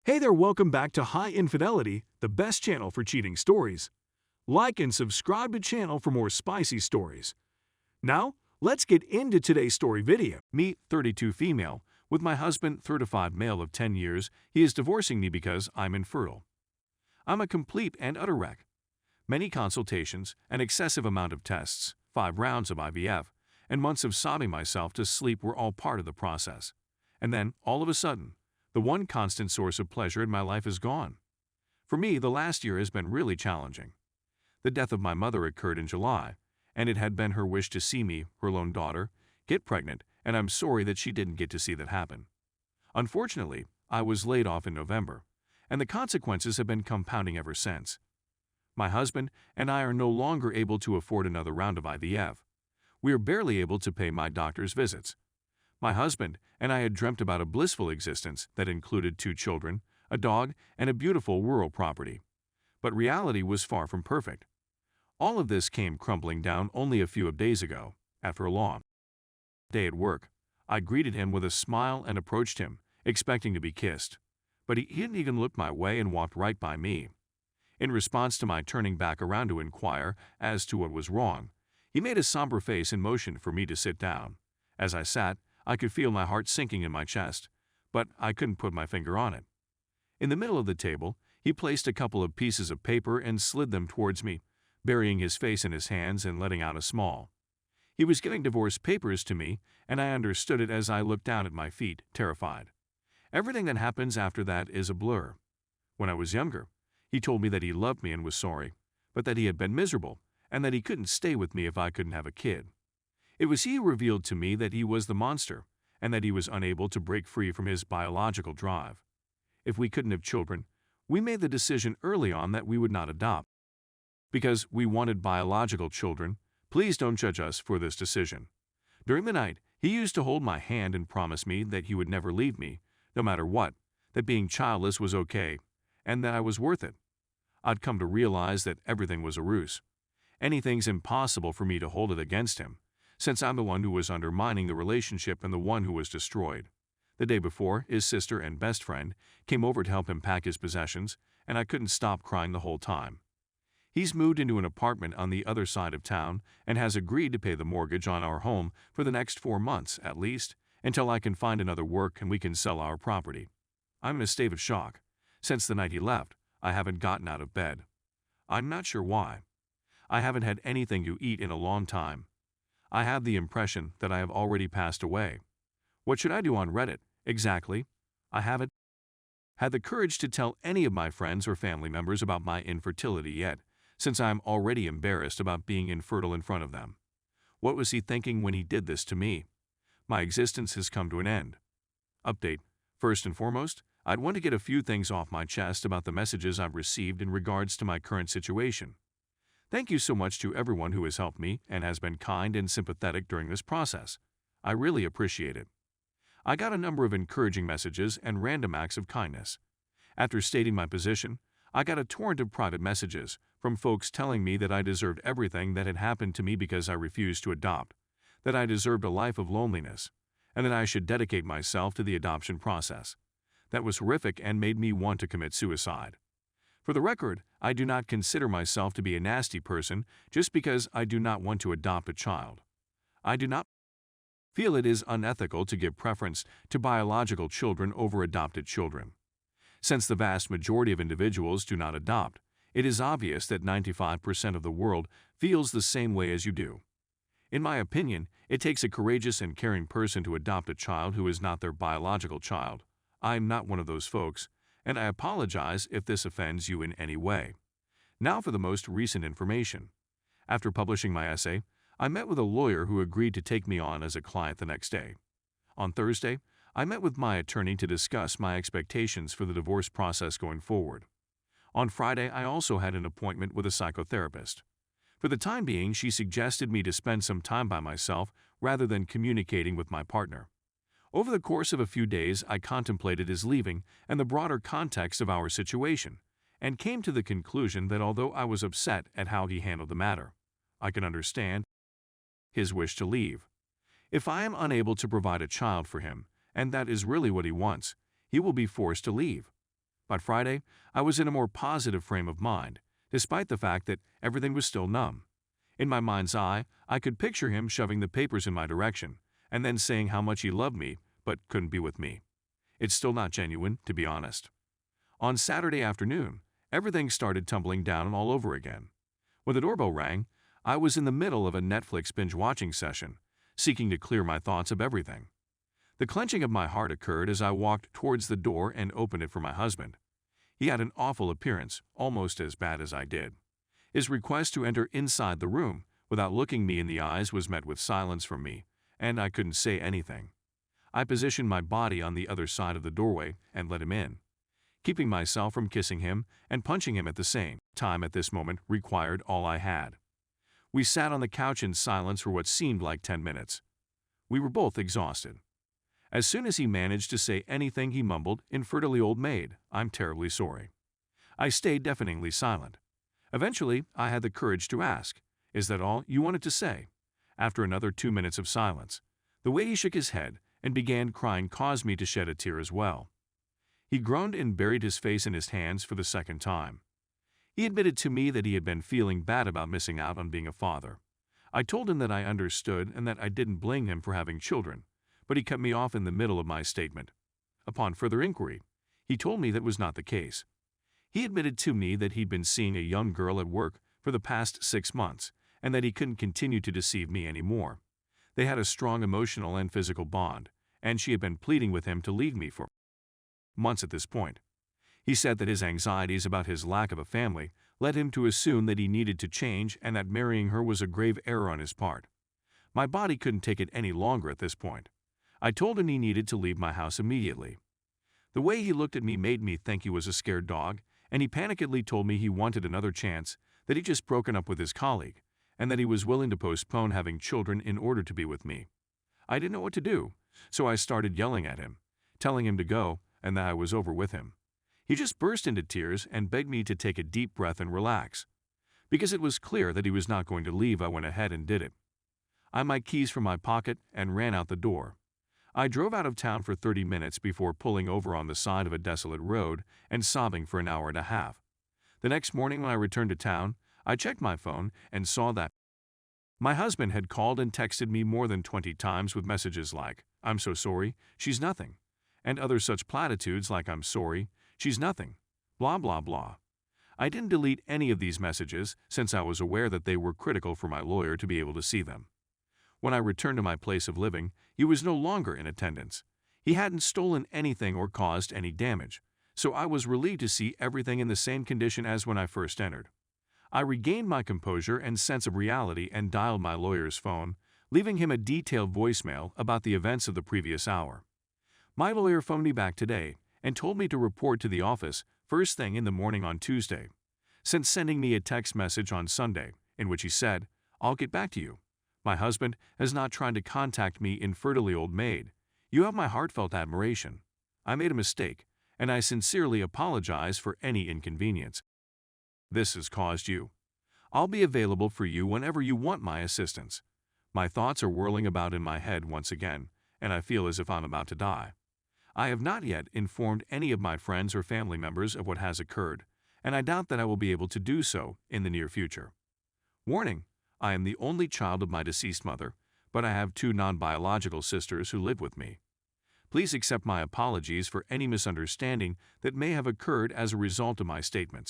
Hey there, welcome back to High Infidelity, the best channel for cheating stories. Like and subscribe to channel for more spicy stories. Now, let's get into today's story video. Me, 32 female, with my husband, 35 male of 10 years, he is divorcing me because I'm infertile. I'm a complete and utter wreck. Many consultations, an excessive amount of tests, 5 rounds of IVF, and months of sobbing myself to sleep were all part of the process. And then, all of a sudden, the one constant source of pleasure in my life is gone. For me, the last year has been really challenging. The death of my mother occurred in July, and it had been her wish to see me, her lone daughter, get pregnant, and I'm sorry that she didn't get to see that happen. Unfortunately, I was laid off in November, and the consequences have been compounding ever since. My husband and I are no longer able to afford another round of IVF. We are barely able to pay my doctor's visits. My husband and I had dreamt about a blissful existence that included 2 children, a dog, and a beautiful rural property. But reality was far from perfect. All of this came crumbling down only a few days ago, after a long day at work. I greeted him with a smile and approached him, expecting to be kissed. But he didn't even look my way and walked right by me. In response to my turning back around to inquire as to what was wrong, he made a somber face and motioned for me to sit down. As I sat, I could feel my heart sinking in my chest, but I couldn't put my finger on it. In the middle of the table, he placed a couple of pieces of paper and slid them towards me, burying his face in his hands and letting out a smile. He was giving divorce papers to me, and I understood it as I looked down at my feet, terrified. Everything that happens after that is a blur. When I was younger, he told me that he loved me and was sorry, but that he had been miserable, and that he couldn't stay with me if I couldn't have a kid. It was he who revealed to me that he was the monster, and that he was unable to break free from his biological drive. If we couldn't have children, we made the decision early on that we would not adopt. Because we wanted biological children, please don't judge us for this decision. During the night, he used to hold my hand and promise me that he would never leave me, no matter what, that being childless was okay, and that I was worth it. I'd come to realize that everything was a ruse. Anything's impossible for me to hold it against him, since I'm the one who was undermining the relationship and the one who was destroyed. The day before, his sister and best friend came over to help him pack his possessions, and I couldn't stop crying the whole time. He's moved into an apartment on the other side of town and has agreed to pay the mortgage on our home for the next 4 months, at least, until I can find another work and we can sell our property. I'm in a state of shock. Since the night he left, I haven't gotten out of bed. I'm not sure why. I haven't had anything to eat in a long time. I have the impression that I have already passed away. What should I do on Reddit, exactly? I haven't had the courage to tell any of my friends or family members about my infertility yet, since I'm already embarrassed about being infertile in front of them. What was he thinking when he did this to me? My existence has come to an end. Update. First and foremost, I'd want to get a few things off my chest about the messages I've received in regards to my current situation. Thank you so much to everyone who has helped me and has been kind and sympathetic during this process. I really appreciate it. I got a number of encouraging messages and random acts of kindness. After stating my position, I got a torrent of private messages from folks telling me that I deserved everything that had happened to me because I refused to adopt, that I deserved a life of loneliness, and that I should dedicate myself to the adoption process. That was horrific and made me want to commit suicide. For the record, I do not consider myself to be a nasty person just because I do not want to adopt a child. I do not feel it is unethical to give preference to biological children over adopted children. Since the vast majority of individuals do not adopt, it is obvious that 95% of the world feels the same way as you do. In my opinion, it takes a courageous and caring person to adopt a child who is not their biological child. I'm not one of those folks, and I apologize if this offends you in any way. Now for the most recent information. After publishing my essay, I met with a lawyer who agreed to take me on as a client the next day. On Thursday, I met with my attorney to discuss my expectations for the divorce process going forward. On Friday, I also had an appointment with a psychotherapist. For the time being, she suggested me to spend some time by myself rather than communicating with my partner. Over the course of a few days, I contemplated his leaving and the broader context of our situation, and came to the conclusion that although I was upset at how he handled the matter, I can understand his wish to leave. If I am unable to provide a child for him, and that is really what he wants, he will be forced to leave. By Friday, I was in a more positive frame of mind, despite the fact that everything was still numb. In my mind's eye, I could picture him shoving the papers in my direction and then saying how much he loved me but couldn't be with me. It's still not genuine, to be honest. On Saturday afternoon, everything started tumbling down all over again. When the doorbell rang, I was in the middle of a Netflix binge-watching session, seeking to clear my thoughts of everything. The clenching of my heart occurred as I walked towards the door and opened it for my husband. He had an awful appearance, almost as bad as I did. His request to enter inside the room without looking me in the eyes was met with silence from me, and I couldn't say anything. I positioned my body on the other side of the doorway and let him in, keeping myself from kissing him and punching him at the same time. At this moment required all I had. We sat on the couch in silence for what seemed like 10 minutes. We were both exhausted. As soon as he managed to say anything, he mumbled, "Infertile old maid, I'm terribly sorry." I stayed deafeningly silent. Eventually, I had the courage to ask, "Is that all you wanted to say?" After another 2 minutes of silence, the way he shook his head and began crying caused me to shed a tear as well. He groaned and buried his face in his hands for the second time. He admitted to me that he had been feeling bad about missing out on being a father. I told him that I understood and that I didn't blame him for having children, but he cut me off in the middle of my statement. Upon further inquiry, he told me that was not the case. He admitted to me that he'd been seeing a young girl at work for the past 6 months and that he couldn't continue to deceive me anymore. They had a strong emotional and physical bond, and she had been pleading with him to leave me for months at this point. He said that his anxieties about his lack of a family led him to assume that he needed to change and that marrying her was a grave error on his part. My body couldn't take it any longer at this point. I told him he needed to leave my house immediately. The way he looked at me made me think he was a scared dog, and he panickedly told me he wanted another chance, that he'd just broken up with his colleague, and that he was willing to postpone having children in order to be with me. I didn't know what to do, so I started yelling at him, telling him to go and that I was over with him. He just burst into tears and begged me to take a deep breath and relax. Because it was clear that he was not going to leave, I went ahead and did it. I had my keys from my pocket and ran out the door. I drove out of town for 30 minutes before pulling over on the side of a desolate road and sobbing for an hour and a half. The next morning when I returned to town, I checked my phone and saw that my husband had called and texted me more than 20 times with messages like, "I'm so sorry, she's nothing," and other such platitudes like, "I'm sorry, she's nothing," blah blah blah. I didn't delete any of these messages since I was aware that they were critical for my lawyer to be able to see them. When I returned to my place of living, he was no longer in attendance. He hadn't stolen anything or caused any damage, so I was relieved to see everything in the same condition as when I first entered. I regained my composure and sense of reality and dialed my lawyer's phone, leaving him a detailed voicemail about the events of the previous hour. My lawyer phoned me back today and told me to report to the office first thing in the morning on Tuesday, since sending me a text message on Sunday in which he said, "I'll get back to you. My husband has not tried to contact me, infertile old maid. You have my heartfelt admiration. I made a mistake, and I sincerely apologize for any inconvenience this has caused you. I'll be available for you whenever you want my assistance. My thoughts are whirling about in my head once again, and I feel as if I'm about to die. I have not yet informed any of my friends or family members of what has occurred, and I doubt that I will be able to do so in the near future. Warning: I am the only child of my deceased mother, but I have 2 non-biological sisters who live with me. Please accept my apologies for any misunderstanding that may have occurred as a result of my statements.